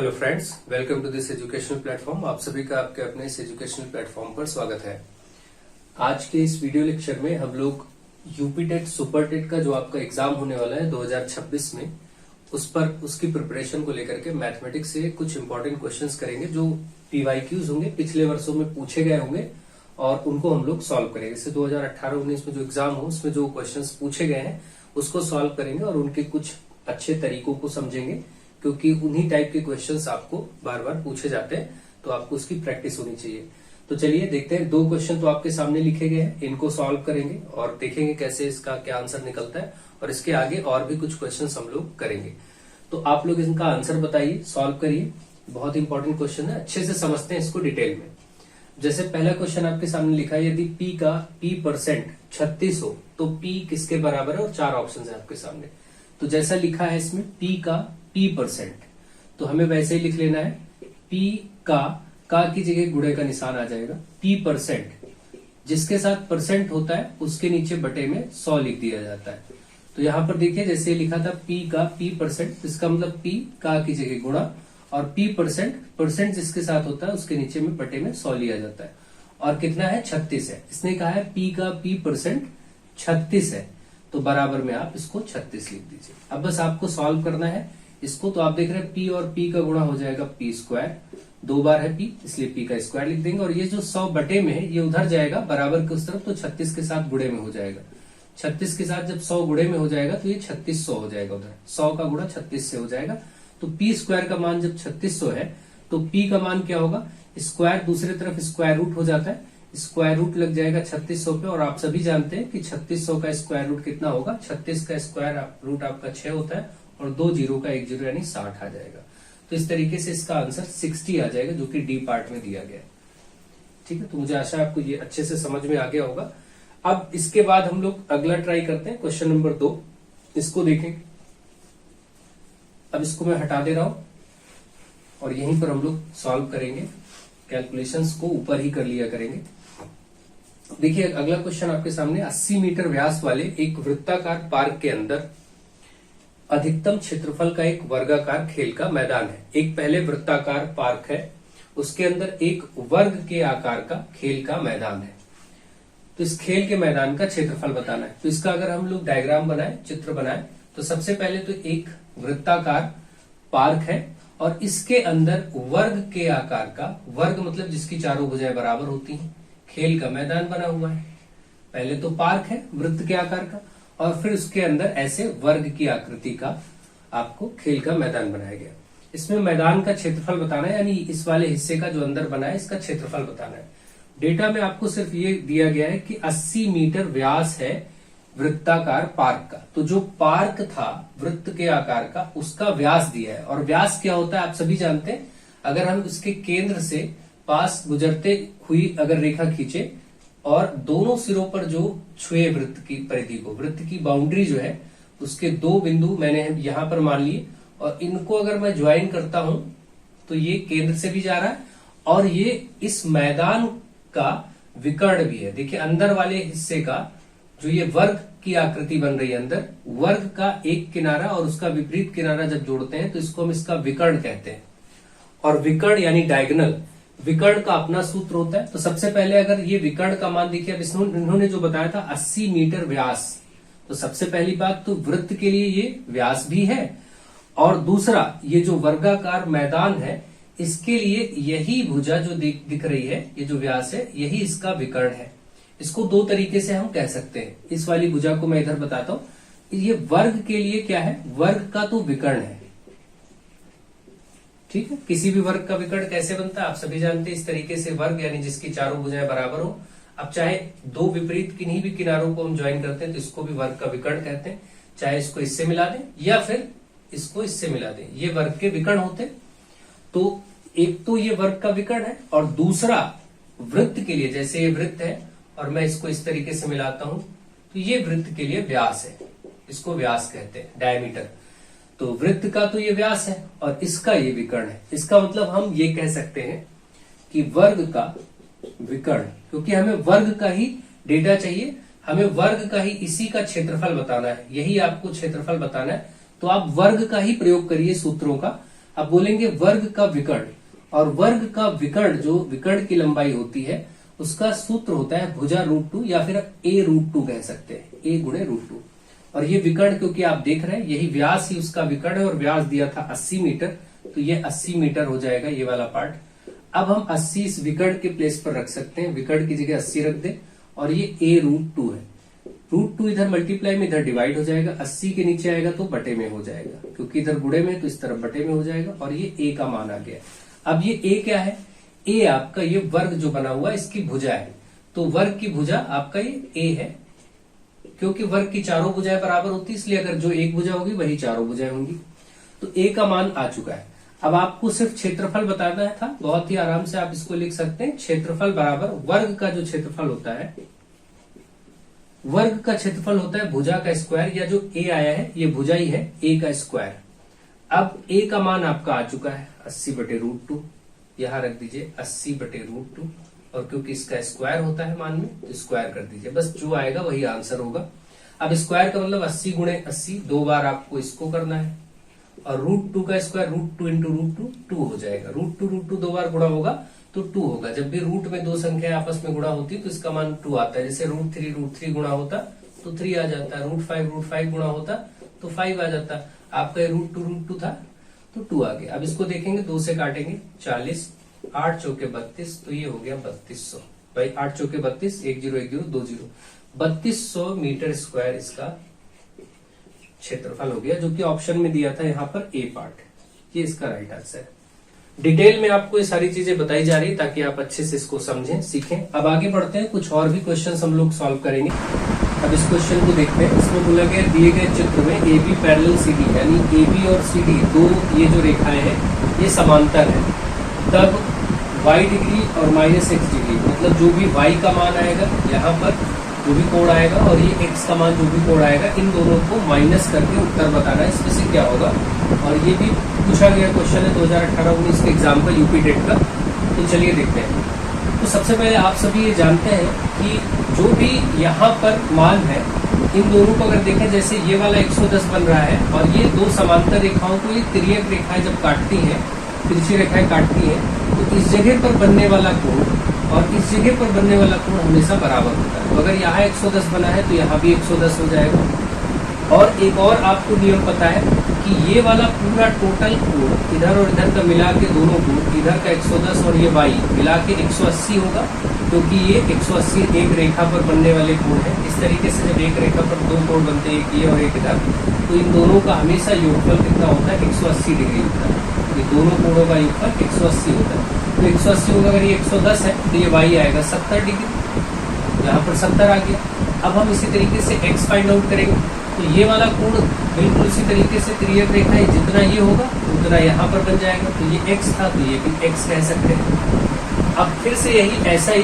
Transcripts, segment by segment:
Hello friends, welcome to this educational platform. आप सभी का आपके अपने इस एजुकेशनल प्लेटफॉर्म पर स्वागत है। आज के इस वीडियो लेक्चर में हम लोग यूपी टेट सुपर टेट का जो आपका एग्जाम होने वाला है 2026 में उसकी प्रिपरेशन को लेकर के मैथमेटिक्स से कुछ इंपॉर्टेंट क्वेश्चंस करेंगे जो पीवाईक्यूज होंगे, पिछले वर्षों में पूछे गए होंगे और उनको हम लोग सॉल्व करेंगे। जैसे 2018-19 में जो एग्जाम हो उसमें जो क्वेश्चंस पूछे गए हैं उसको सॉल्व करेंगे और उनके कुछ अच्छे तरीकों को समझेंगे, क्योंकि उन्हीं टाइप के क्वेश्चंस आपको बार बार पूछे जाते हैं, तो आपको उसकी प्रैक्टिस होनी चाहिए। तो चलिए देखते हैं। 2 क्वेश्चन तो आपके सामने लिखे गए हैं, इनको सॉल्व करेंगे और देखेंगे कैसे इसका क्या आंसर निकलता है, और इसके आगे और भी कुछ क्वेश्चंस हम लोग करेंगे। तो आप लोग इनका आंसर बताइए, सॉल्व करिए। बहुत इंपॉर्टेंट क्वेश्चन है, अच्छे से समझते हैं इसको डिटेल में। जैसे पहला क्वेश्चन आपके सामने लिखा है, यदि P का P% 36 हो तो P किसके बराबर है, और 4 ऑप्शन है आपके सामने। तो जैसा लिखा है इसमें P का P%, तो हमें वैसे ही लिख लेना है P का की जगह गुणे का निशान आ जाएगा। P% जिसके साथ परसेंट होता है उसके नीचे बटे में 100 लिख दिया जाता है। तो यहां पर देखिए जैसे लिखा था P का P%, इसका मतलब P का की जगह गुणा और P% जिसके साथ होता है उसके नीचे में बटे में 100 लिया जाता है। और कितना है, 36 है। इसने कहा है P का P% 36 है, तो बराबर में आप इसको 36 लिख दीजिए। अब बस आपको सॉल्व करना है इसको। तो आप देख रहे हैं P और P का गुणा हो जाएगा P², 2 बार है P इसलिए P का स्क्वायर लिख देंगे। और ये जो 100 बटे में है ये उधर जाएगा बराबर के उस तरफ, तो 36 के साथ गुणे में हो जाएगा। 36 के साथ जब 100 गुणे में हो जाएगा तो ये 3600 हो जाएगा, उधर 100 का गुणा 36 से हो जाएगा। तो P² का मान जब 3600 है तो P का मान क्या होगा, स्क्वायर दूसरी तरफ स्क्वायर रूट हो जाता है, स्क्वायर रूट लग जाएगा 3600 पे। और आप सभी जानते हैं कि 3600 का स्क्वायर रूट कितना होगा, 36 का स्क्वायर रूट आपका 6 होता है और 2 जीरो का 1 जीरो यानी 60 आ जाएगा। तो इस तरीके से इसका आंसर 60 आ जाएगा, जो कि डी पार्ट में दिया गया है। ठीक है, तो मुझे आशा है आपको ये अच्छे से समझ में आ गया होगा। अब इसके बाद हम लोग अगला ट्राई करते हैं, क्वेश्चन नंबर 2। इसको देखें। अब इसको मैं हटा दे रहा हूं और यहीं पर हम लोग सॉल्व करेंगे। कैलकुलेशंस को ऊपर ही कर लिया करेंगे। देखिए अगला क्वेश्चन आपके सामने, 80 मीटर व्यास वाले एक वृत्ताकार पार्क के अंदर अधिकतम क्षेत्रफल का एक वर्गाकार खेल का मैदान है। एक पहले वृत्ताकार पार्क है, उसके अंदर एक वर्ग के आकार का खेल का मैदान है। तो इस खेल के मैदान का क्षेत्रफल बताना है। तो इसका अगर हम लोग डायग्राम बनाए, चित्र बनाए, तो सबसे पहले तो एक वृत्ताकार पार्क है और इसके अंदर वर्ग के आकार का, वर्ग मतलब जिसकी चारों भुजाएं बराबर होती हैं, खेल का मैदान बना हुआ है। पहले तो पार्क है वृत्त के आकार का, और फिर उसके अंदर ऐसे वर्ग की आकृति का आपको खेल का मैदान बनाया गया। इसमें मैदान का क्षेत्रफल बताना है, यानी इस वाले हिस्से का जो अंदर बना है इसका क्षेत्रफल बताना है। डेटा में आपको सिर्फ ये दिया गया है कि 80 मीटर व्यास है वृत्ताकार पार्क का। तो जो पार्क था वृत्त के आकार का उसका व्यास दिया है। और व्यास क्या होता है आप सभी जानते हैं। अगर हम इसके केंद्र से पास गुजरते हुई अगर रेखा खींचे और दोनों सिरों पर जो छुए वृत्त की परिधि को, वृत्त की बाउंड्री जो है उसके 2 बिंदु मैंने यहां पर मान लिए, और इनको अगर मैं ज्वाइन करता हूं तो ये केंद्र से भी जा रहा है और ये इस मैदान का विकर्ण भी है। देखिए अंदर वाले हिस्से का जो ये वर्ग की आकृति बन रही है, अंदर वर्ग का एक किनारा और उसका विपरीत किनारा जब जोड़ते हैं तो इसको हम इसका विकर्ण कहते हैं। और विकर्ण यानी डायगोनल, विकर्ण का अपना सूत्र होता है। तो सबसे पहले अगर ये विकर्ण का मान देखिए, अब इन्होंने जो बताया था 80 मीटर व्यास, तो सबसे पहली बात तो वृत्त के लिए ये व्यास भी है, और दूसरा ये जो वर्गाकार मैदान है इसके लिए यही भुजा जो दिख रही है, ये जो व्यास है यही इसका विकर्ण है। इसको 2 तरीके से हम कह सकते हैं। इस वाली भुजा को मैं इधर बताता हूं। ये वर्ग के लिए क्या है, वर्ग का तो विकर्ण है। ठीक है, किसी भी वर्ग का विकर्ण कैसे बनता है आप सभी जानते हैं। इस तरीके से वर्ग यानी जिसकी चारों भुजाएं बराबर हो। अब चाहे 2 विपरीत किन्हीं भी किनारों को हम ज्वाइन करते हैं तो इसको भी वर्ग का विकर्ण कहते हैं। चाहे इसको इससे मिला दें या फिर इसको इससे मिला दें, ये वर्ग के विकर्ण होते। तो एक तो ये वर्ग का विकर्ण है, और दूसरा वृत्त के लिए, जैसे ये वृत्त है और मैं इसको इस तरीके से मिलाता हूं तो ये वृत्त के लिए व्यास है, इसको व्यास कहते हैं, डायमीटर। तो वृत्त का तो ये व्यास है और इसका ये विकर्ण है। इसका मतलब हम ये कह सकते हैं कि वर्ग का विकर्ण, क्योंकि हमें वर्ग का ही डेटा चाहिए, हमें वर्ग का ही इसी का क्षेत्रफल बताना है, यही आपको क्षेत्रफल बताना है। तो आप वर्ग का ही प्रयोग करिए सूत्रों का। अब बोलेंगे वर्ग का विकर्ण, और वर्ग का विकर्ण जो विकर्ण की लंबाई होती है उसका सूत्र होता है भुजा √2 या फिर a√2 कह सकते हैं, a गुणे √2। और ये विकर्ण क्योंकि आप देख रहे हैं यही व्यास ही उसका विकर्ण है, और व्यास दिया था 80 मीटर, तो ये 80 मीटर हो जाएगा ये वाला पार्ट। अब हम 80 इस विकर्ण के प्लेस पर रख सकते हैं, विकर्ण की जगह 80 रख दे, और ये a√2 है। √2 इधर मल्टीप्लाई में इधर डिवाइड हो जाएगा, 80 के नीचे आएगा तो बटे में हो जाएगा, क्योंकि इधर गुणे में तो इस तरफ बटे में हो जाएगा, और ये a का मान आ गया। अब ये a क्या है, a आपका ये वर्ग जो बना हुआ है इसकी भुजा है, तो वर्ग की भुजा आपका ये a है, क्योंकि वर्ग की चारों भुजाएं बराबर होती है, इसलिए अगर जो एक भुजा होगी वही चारों भुजाएं होंगी। तो a का मान आ चुका है। अब आपको सिर्फ क्षेत्रफल बताना था, बहुत ही आराम से आप इसको लिख सकते हैं, क्षेत्रफल बराबर वर्ग का जो क्षेत्रफल होता है, वर्ग का क्षेत्रफल होता है भुजा का स्क्वायर, या जो a आया है ये भुजा ही है, a का स्क्वायर। अब a का मान आपका आ चुका है 80/√2, यहां रख दीजिए 80/√2, और क्योंकि इसका स्क्वायर होता है मान में तो स्क्वायर कर दीजिए, बस जो आएगा वही आंसर होगा। अब स्क्वायर का मतलब 80 गुणे 80, 2 बार आपको इसको करना है, और √2 का स्क्वायर √2 × √2 2 हो जाएगा। √2 2 बार गुणा होगा तो 2 होगा। जब भी रूट में दो संख्या आपस में गुणा होती है तो इसका मान 2 आता है। जैसे √3 गुणा होता तो 3 आ जाता है, √5 गुणा होता तो 5 आ जाता। आपका √2 था तो 2 आ गया। अब इसको देखेंगे, 2 से काटेंगे 40, 8 चौके 32, तो ये हो गया 3200 भाई, 8 चौके 32, 101020, 3200 मीटर स्क्वायर इसका क्षेत्रफल हो गया, जो कि ऑप्शन में दिया था यहाँ पर ए पार्ट। ये इसका राइट आंसर है। डिटेल में आपको ये सारी चीजें बताई जा रही है ताकि आप अच्छे से इसको समझें, सीखें। अब आगे बढ़ते हैं, कुछ और भी क्वेश्चंस हम लोग सॉल्व करेंगे। अब इस क्वेश्चन को देखते हैं। इसमें बोला गया दिए गए चित्र में A B parallel C D, यानी ए बी और सी डी दो ये जो रेखाएं हैं ये समांतर है, तब y डिग्री और -x डिग्री, मतलब जो भी y का मान आएगा यहाँ पर जो भी कोण आएगा और ये x का मान जो भी कोण आएगा, इन दोनों को माइनस करके उत्तर बताना है, इसमें से क्या होगा। और ये भी पूछा गया क्वेश्चन है 2018-19 के एग्जाम का, यूपी टेट का। तो चलिए देखते हैं। तो सबसे पहले आप सभी ये जानते हैं कि जो भी यहाँ पर मान है, इन दोनों को अगर देखें, जैसे ये वाला 110 बन रहा है और ये दो समांतर रेखाओं को ये तिर्यक रेखाएं जब काटती हैं, तिरछी रेखाएं काटती हैं, तो इस जगह पर बनने वाला कोण और इस जगह पर बनने वाला कोण हमेशा बराबर होता है। तो अगर यहाँ 110 बना है तो यहाँ भी 110 हो जाएगा। और एक और आपको नियम पता है कि ये वाला पूरा टोटल कोण इधर और इधर का मिला के दोनों कोण, इधर का 110 और ये y मिला के 180 होगा, क्योंकि ये 180 एक रेखा पर बनने वाले कोण है। इस तरीके से जब एक रेखा पर दो कोण बनते हैं, एक ये और एक इधर, तो इन दोनों का हमेशा योगफल कितना होता है, 180 डिग्री होता है। ये दोनों कोणों का योगफल 180 होता है। तो 180 होगा, अगर ये 110 है तो ये y आएगा 70 डिग्री, यहाँ पर 70 आ गया। अब हम इसी तरीके से x फाइंड आउट करेंगे, तो ये वाला कोण बिल्कुल इसी तरीके से तिर्यक रेखा है, जितना ये होगा उतना यहाँ पर बन जाएगा। तो ये x था तो ये भी x कह सकते हैं। अब फिर से यही ऐसा ही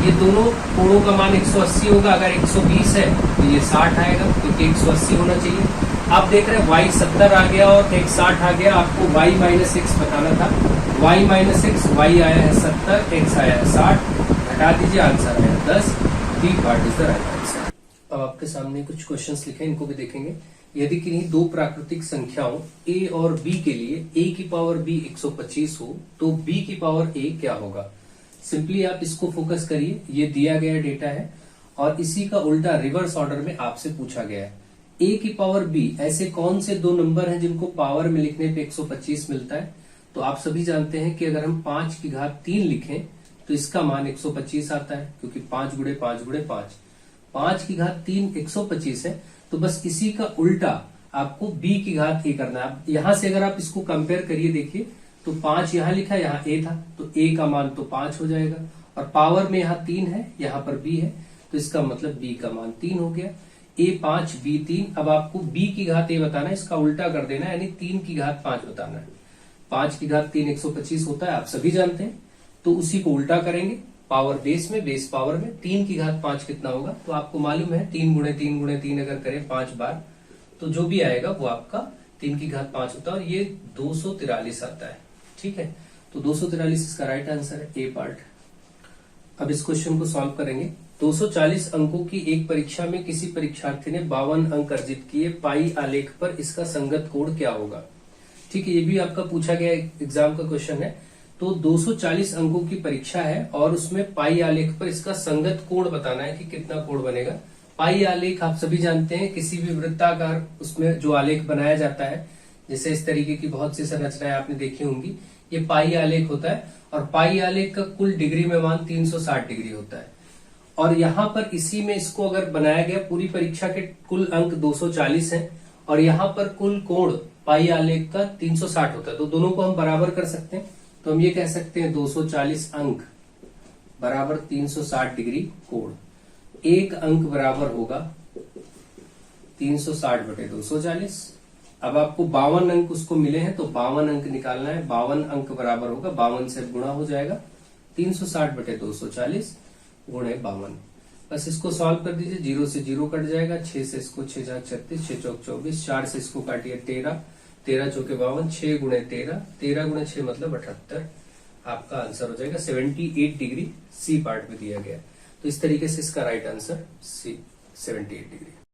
ये दोनों कोणों का मान 180 होगा। अगर 120 है तो ये 60 आएगा, क्योंकि 180 होना चाहिए। आप देख रहे हैं y 70 आ गया और x 60 आ गया। आपको y - x बताना था, y - x, y आया है 70, x आया है 60, घटा दीजिए, आंसर आया 10। B part is the right answer. अब आपके सामने कुछ क्वेश्चंस लिखे, इनको भी देखेंगे। यदि किन्हीं दो प्राकृतिक संख्याओं a और b के लिए a की पावर b 125 हो तो b की पावर a क्या होगा। सिंपली आप इसको फोकस करिए, ये दिया गया डेटा है और इसी का उल्टा रिवर्स ऑर्डर में आपसे पूछा गया है। a की पावर b, ऐसे कौन से दो नंबर हैं जिनको पावर में लिखने पे 125 मिलता है। तो आप सभी जानते हैं कि अगर हम 5 की घात 3 लिखें तो इसका मान 125 आता है, क्योंकि 5 गुणे 5 गुणे 5, 5 की घात 3 125 है। तो बस इसी का उल्टा आपको b की घात a करना है। यहां से अगर आप इसको कंपेयर करिए, देखिए तो 5 यहां लिखा है, यहाँ a था, तो a का मान तो 5 हो जाएगा, और पावर में यहाँ 3 है, यहाँ पर b है, तो इसका मतलब b का मान 3 हो गया। a 5 b 3। अब आपको b की घात a बताना है, इसका उल्टा कर देना है, यानी 3 की घात 5 बताना है। 5 की घात 3 125 होता है, आप सभी जानते हैं, तो उसी को उल्टा करेंगे। पावर बेस में, बेस पावर में 3 की घात 5 कितना होगा, तो आपको मालूम है 3 गुणे 3 गुणे 3 अगर करें 5 बार, तो जो भी आएगा वो आपका 3 की घात 5 होता है, और ये 243 आता है। ठीक है, तो 243 इसका राइट आंसर है, ए पार्ट। अब इस क्वेश्चन को सॉल्व करेंगे। 240 अंकों की एक परीक्षा में किसी परीक्षार्थी ने 52 अंक अर्जित किए, पाई आलेख पर इसका संगत कोण क्या होगा। ठीक है, ये भी आपका पूछा गया एग्जाम का क्वेश्चन है। तो 240 अंकों की परीक्षा है और उसमें पाई आलेख पर इसका संगत कोण बताना है कि कितना कोण बनेगा। पाई आलेख आप सभी जानते हैं, किसी भी वृत्ताकार उसमें जो आलेख बनाया जाता है, जैसे इस तरीके की बहुत सी संरचनाएं आपने देखी होंगी, ये पाई आलेख होता है। और पाई आलेख का कुल डिग्री में मान 360 डिग्री होता है। और यहाँ पर इसी में इसको अगर बनाया गया, पूरी परीक्षा के कुल अंक 240 हैं और यहाँ पर कुल कोण पाई आलेख का 360 होता है, तो दोनों को हम बराबर कर सकते हैं। तो हम ये कह सकते हैं 240 अंक बराबर 360 डिग्री कोण। एक अंक बराबर होगा 360 बटे 240। अब आपको 52 अंक उसको मिले हैं, तो 52 अंक निकालना है। 52 अंक बराबर होगा, 52 से गुणा हो जाएगा 360 बटे 240 गुणे 52। बस इसको सॉल्व कर दीजिए, 0 से 0 कट जाएगा, 6 से इसको 6 जा 36, 6 चौक 24, 4 से इसको काटिए 13, 13 चौके 52, 6 गुणे 13, 13 गुणे 6 मतलब 78। आपका आंसर हो जाएगा 78 डिग्री। सी पार्ट में दिया गया। तो इस तरीके से इसका राइट आंसर सी 78 डिग्री।